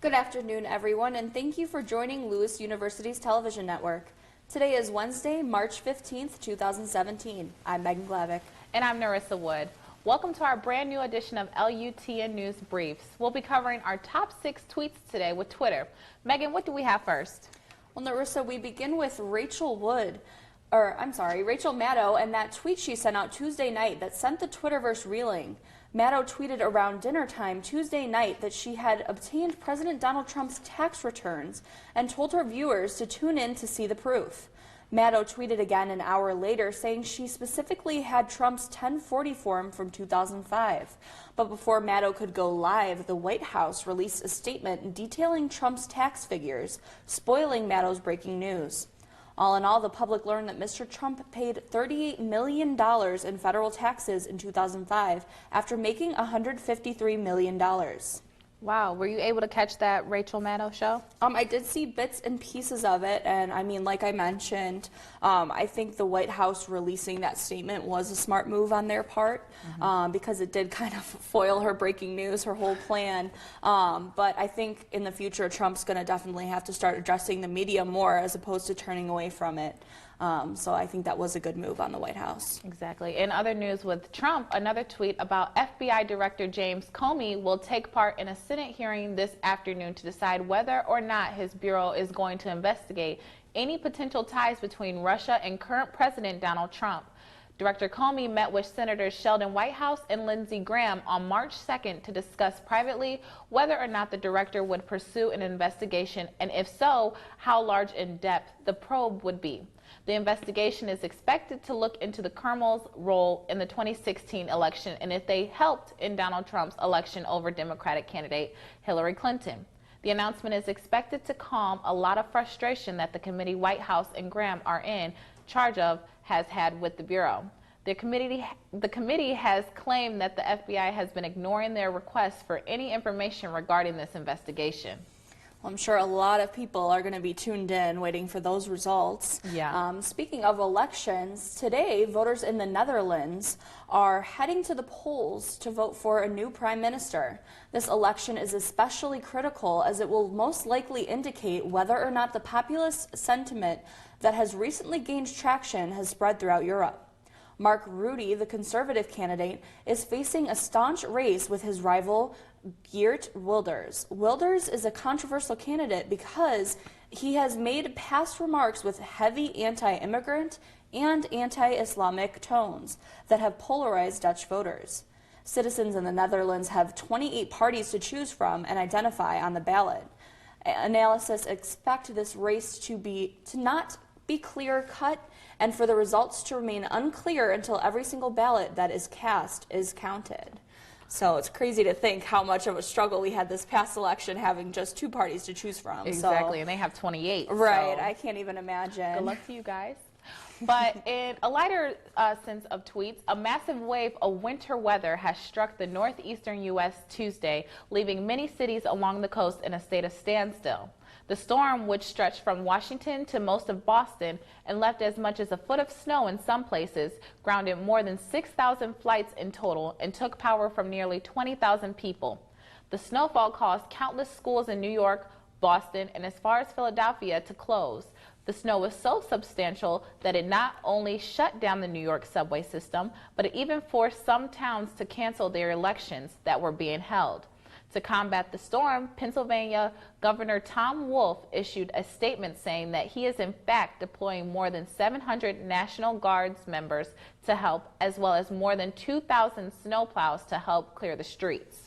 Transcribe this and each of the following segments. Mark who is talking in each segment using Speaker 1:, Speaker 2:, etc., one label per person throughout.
Speaker 1: Good afternoon, everyone, and thank you for joining Lewis University's television network. Today is Wednesday, March 15th, 2017. I'm Meaghan Glavac.
Speaker 2: And I'm Narissa Wood. Welcome to our brand new edition of LUTN News Briefs. We'll be covering our top 6 tweets today with Twitter. Meaghan, what do we have first?
Speaker 1: Well, Narissa, we begin with Rachel Maddow, and that tweet she sent out Tuesday night that sent the Twitterverse reeling. Maddow tweeted around dinner time Tuesday night that she had obtained President Donald Trump's tax returns and told her viewers to tune in to see the proof. Maddow tweeted again an hour later saying she specifically had Trump's 1040 form from 2005. But before Maddow could go live, the White House released a statement detailing Trump's tax figures, spoiling Maddow's breaking news. All in all, the public learned that Mr. Trump paid $38 million in federal taxes in 2005 after making $153 million.
Speaker 2: Wow, were you able to catch that Rachel Maddow show?
Speaker 1: I did see bits and pieces of it, and I mean, like I mentioned, I think the White House releasing that statement was a smart move on their part, because it did kind of foil her breaking news, her whole plan. But I think in the future, Trump's going to definitely have to start addressing the media more as opposed to turning away from it. So I think that was a good move on the White House.
Speaker 2: Exactly. In other news with Trump, another tweet about FBI Director James Comey will take part in a Senate hearing this afternoon to decide whether or not his bureau is going to investigate any potential ties between Russia and current President Donald Trump. Director Comey met with Senators Sheldon Whitehouse and Lindsey Graham on March 2nd to discuss privately whether or not the director would pursue an investigation, and if so, how large in depth the probe would be. The investigation is expected to look into the Colonel's role in the 2016 election and if they helped in Donald Trump's election over Democratic candidate Hillary Clinton. The announcement is expected to calm a lot of frustration that the committee Whitehouse and Graham are in charge of has had with the Bureau. The committee has claimed that the FBI has been ignoring their requests for any information regarding this investigation.
Speaker 1: I'm sure a lot of people are going to be tuned in waiting for those results.
Speaker 2: Yeah.
Speaker 1: Speaking of elections, today voters in the Netherlands are heading to the polls to vote for a new prime minister. This election is especially critical as it will most likely indicate whether or not the populist sentiment that has recently gained traction has spread throughout Europe. Mark Rutte, the conservative candidate, is facing a staunch race with his rival Geert Wilders. Wilders is a controversial candidate because he has made past remarks with heavy anti-immigrant and anti-Islamic tones that have polarized Dutch voters. Citizens in the Netherlands have 28 parties to choose from and identify on the ballot. Analysts expect this race to not be clear-cut and for the results to remain unclear until every single ballot that is cast is counted. So it's crazy to think how much of a struggle we had this past election having just 2 parties to choose from.
Speaker 2: Exactly, and they have 28.
Speaker 1: Right,
Speaker 2: so
Speaker 1: I can't even imagine.
Speaker 2: Good luck to you guys. But in a lighter sense of tweets, a massive wave of winter weather has struck the northeastern U.S. Tuesday, leaving many cities along the coast in a state of standstill. The storm, which stretched from Washington to most of Boston and left as much as a foot of snow in some places, grounded more than 6,000 flights in total and took power from nearly 20,000 people. The snowfall caused countless schools in New York, Boston, and as far as Philadelphia to close. The snow was so substantial that it not only shut down the New York subway system, but it even forced some towns to cancel their elections that were being held. To combat the storm, Pennsylvania Governor Tom Wolf issued a statement saying that he is in fact deploying more than 700 National Guards members to help, as well as more than 2,000 snowplows to help clear the streets.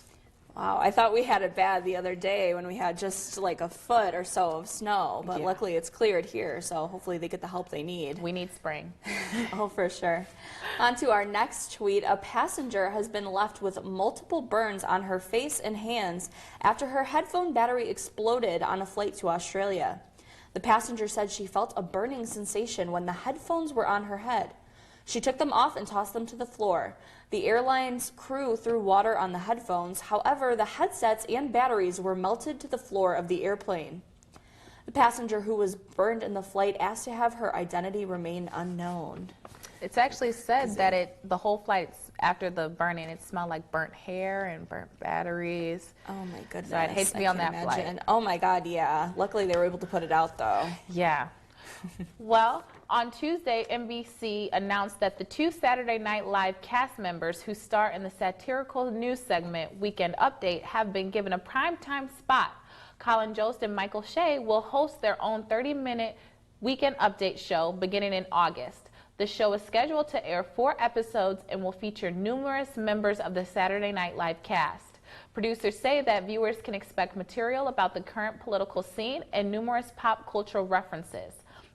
Speaker 1: Wow, I thought we had it bad the other day when we had just like a foot or so of snow, but luckily it's cleared here, so hopefully they get the help they need.
Speaker 2: We need spring.
Speaker 1: Oh, for sure. On to our next tweet. A passenger has been left with multiple burns on her face and hands after her headphone battery exploded on a flight to Australia. The passenger said she felt a burning sensation when the headphones were on her head. She took them off and tossed them to the floor. The airline's crew threw water on the headphones. However, the headsets and batteries were melted to the floor of the airplane. The passenger who was burned in the flight asked to have her identity remain unknown.
Speaker 2: It's actually said that the whole flight after the burning, it smelled like burnt hair and burnt batteries.
Speaker 1: Oh my goodness.
Speaker 2: So I'd hate to be on that flight.
Speaker 1: Oh my God, yeah. Luckily they were able to put it out though.
Speaker 2: Yeah. Well, on Tuesday, NBC announced that the 2 Saturday Night Live cast members who star in the satirical news segment Weekend Update have been given a primetime spot. Colin Jost and Michael Shea will host their own 30-minute Weekend Update show beginning in August. The show is scheduled to air 4 episodes and will feature numerous members of the Saturday Night Live cast. Producers say that viewers can expect material about the current political scene and numerous pop cultural references.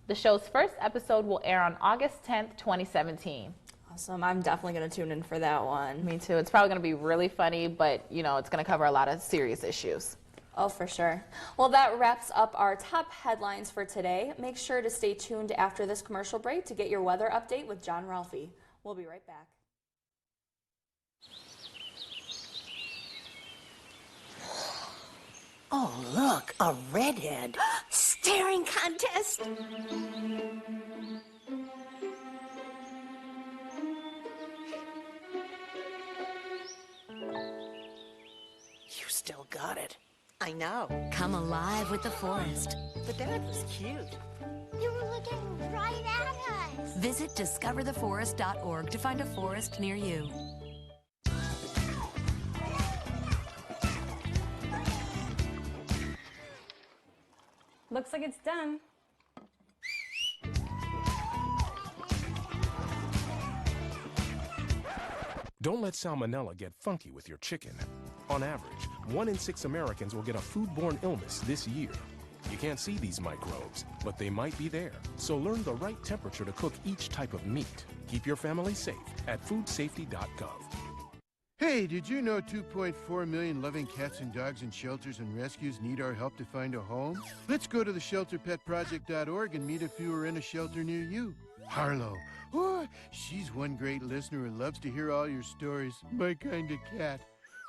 Speaker 2: The show's first episode will air on August 10th, 2017.
Speaker 1: Awesome. I'm definitely going to tune in for that one.
Speaker 2: Me too. It's probably going to be really funny, but, you know, it's going to cover a lot of serious issues.
Speaker 1: Oh, for sure. Well, that wraps up our top headlines for today. Make sure to stay tuned after this commercial break to get your weather update with John Rolfi. We'll be right back.
Speaker 3: Oh, look, a redhead. Staring contest. You still got it. I know.
Speaker 4: Come alive with the forest.
Speaker 3: The dad was cute.
Speaker 4: You were looking right at us. Visit discovertheforest.org to find a forest near you.
Speaker 5: Looks like it's done.
Speaker 6: Don't let salmonella get funky with your chicken. On average, 1 in 6 Americans will get a foodborne illness this year. You can't see these microbes, but they might be there. So learn the right temperature to cook each type of meat. Keep your family safe at foodsafety.gov.
Speaker 7: Hey, did you know 2.4 million loving cats and dogs in shelters and rescues need our help to find a home? Let's go to the shelterpetproject.org and meet a few who are in a shelter near you. Harlow, oh, she's one great listener who loves to hear all your stories. My kind of cat.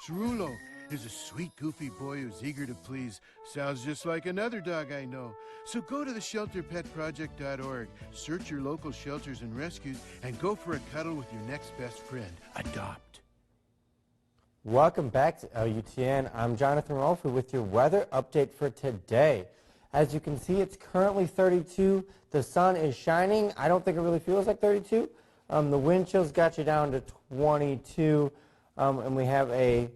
Speaker 7: Cerulo is a sweet, goofy boy who's eager to please. Sounds just like another dog I know. So go to the shelterpetproject.org, search your local shelters and rescues, and go for a cuddle with your next best friend. Adopt.
Speaker 8: Welcome back to LUTN. I'm Jonathan Rolfi with your weather update for today. As you can see, it's currently 32. The sun is shining. I don't think it really feels like 32. The wind chill's got you down to 22, and we have a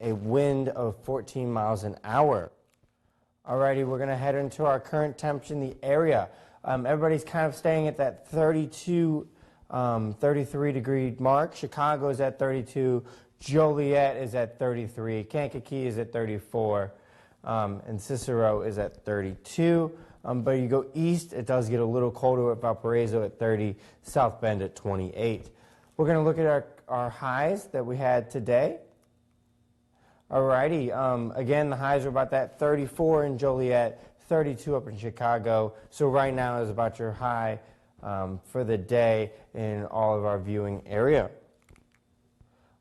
Speaker 8: wind of 14 miles an hour. Alrighty, we're going to head into our current temps in the area. Everybody's kind of staying at that 32, 33 degree mark. Chicago is at 32. Joliet is at 33, Kankakee is at 34, and Cicero is at 32. But you go east, it does get a little colder at Valparaiso at 30, South Bend at 28. We're going to look at our highs that we had today. Alrighty, again, the highs are about that 34 in Joliet, 32 up in Chicago. So right now is about your high for the day in all of our viewing area.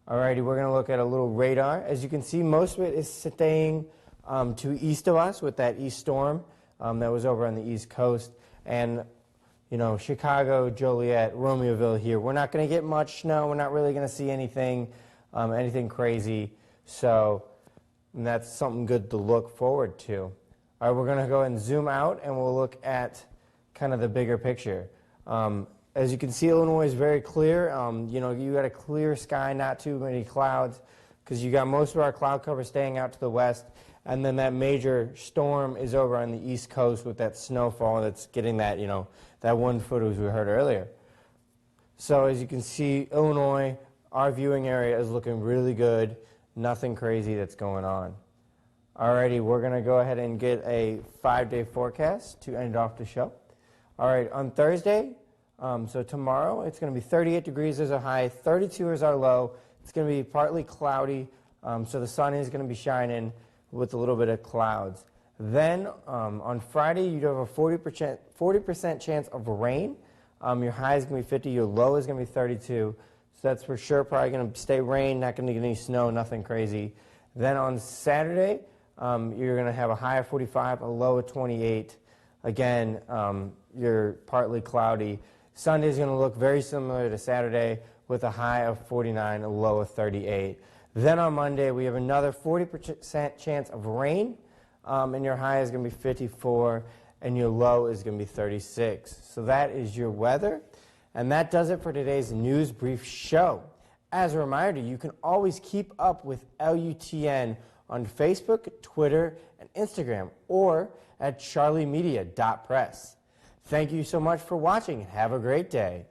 Speaker 8: Alrighty, we're going to look at a little radar. As you can see, most of it is staying to east of us with that east storm that was over on the east coast. And, you know, Chicago, Joliet, Romeoville here, we're not going to get much snow. We're not really going to see anything, anything crazy. So that's something good to look forward to. All right, we're going to go and zoom out, and we'll look at kind of the bigger picture. As you can see, Illinois is very clear. You know, you got a clear sky, not too many clouds, because you got most of our cloud cover staying out to the west, and then that major storm is over on the east coast with that snowfall that's getting that, you know, that 1 foot as we heard earlier. So as you can see, Illinois, our viewing area is looking really good. Nothing crazy that's going on. Alrighty, we're going to go ahead and get a 5-day forecast to end off the show. All right, on Thursday, so tomorrow, it's going to be 38 degrees as a high, 32 is our low. It's going to be partly cloudy, so the sun is going to be shining with a little bit of clouds. Then on Friday, you have a 40% chance of rain. Your high is going to be 50, your low is going to be 32. So that's for sure probably going to stay rain, not going to get any snow, nothing crazy. Then on Saturday, you're going to have a high of 45, a low of 28. Again, you're partly cloudy. Sunday is going to look very similar to Saturday with a high of 49, a low of 38. Then on Monday, we have another 40% chance of rain, and your high is going to be 54, and your low is going to be 36. So that is your weather, and that does it for today's News Brief show. As a reminder, you can always keep up with LUTN on Facebook, Twitter, and Instagram, or at charliemedia.press. Thank you so much for watching, and have a great day.